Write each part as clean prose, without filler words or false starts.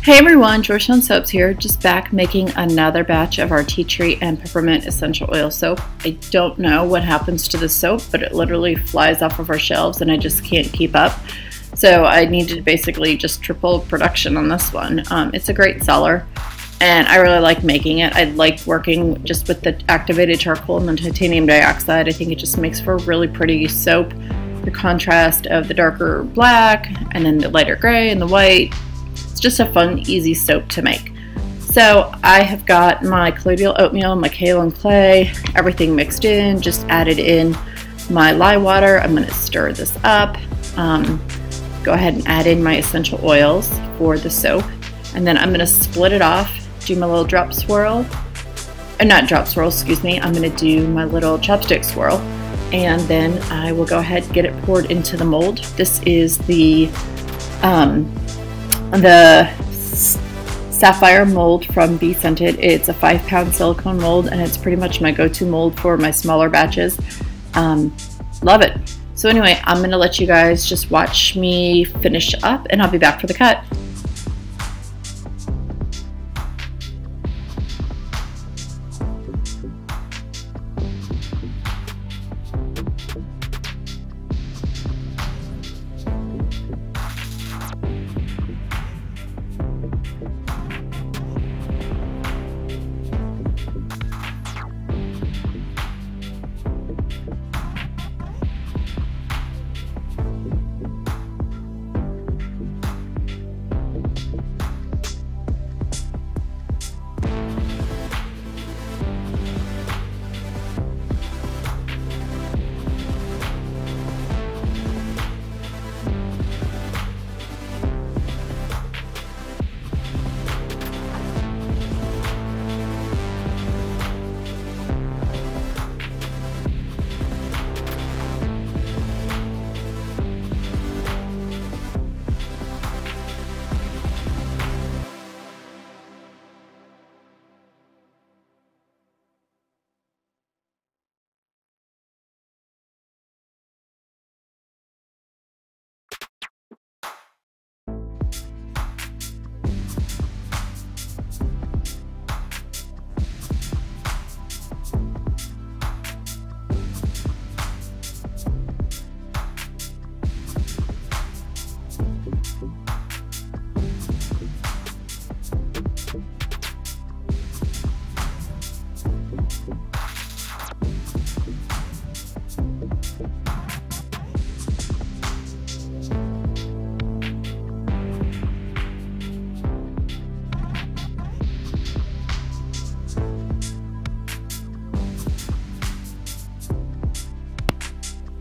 Hey everyone, Georgetown Soaps here, just back making another batch of our tea tree and peppermint essential oil soap. I don't know what happens to the soap, but it literally flies off of our shelves and I just can't keep up. So I needed to basically just triple production on this one. It's a great seller and I really like making it. I like working just with the activated charcoal and the titanium dioxide. I think it just makes for a really pretty soap. The contrast of the darker black and then the lighter gray and the white. It's just a fun, easy soap to make. So I have got my colloidal oatmeal, my kaolin clay, everything mixed in, just added in my lye water. I'm going to stir this up. Go ahead and add in my essential oils for the soap. And then I'm going to split it off, do my little drop swirl. Not drop swirl, excuse me. I'm going to do my little chopstick swirl. And then I will go ahead and get it poured into the mold. This is the sapphire mold from BeScented. It's a 5-pound silicone mold and it's pretty much my go-to mold for my smaller batches. Love it. So anyway, I'm going to let you guys just watch me finish up and I'll be back for the cut.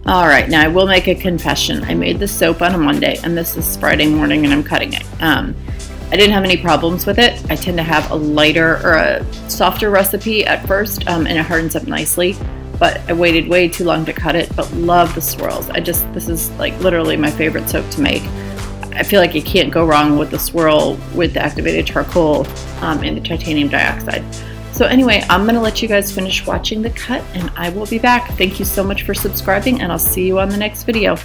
Alright, now I will make a confession. I made this soap on a Monday and this is Friday morning and I'm cutting it. I didn't have any problems with it. I tend to have a lighter or a softer recipe at first and it hardens up nicely, but I waited way too long to cut it, but love the swirls. This is like literally my favorite soap to make. I feel like you can't go wrong with the swirl with the activated charcoal and the titanium dioxide. So anyway, I'm going to let you guys finish watching the cut and I will be back. Thank you so much for subscribing and I'll see you on the next video.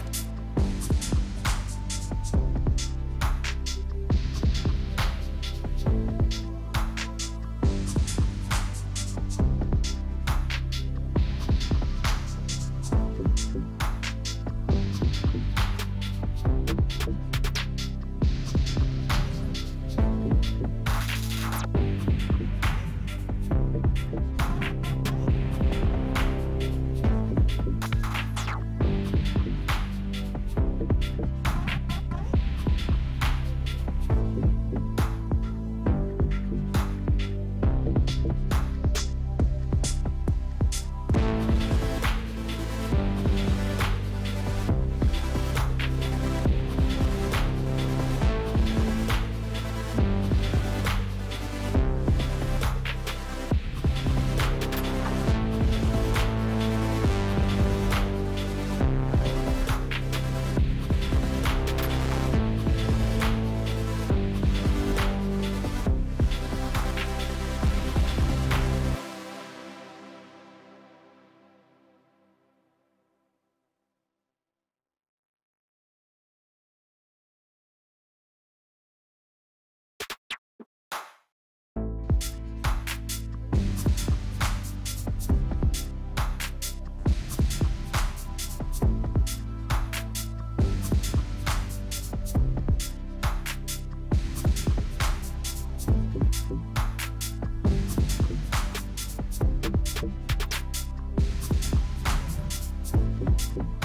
Bye.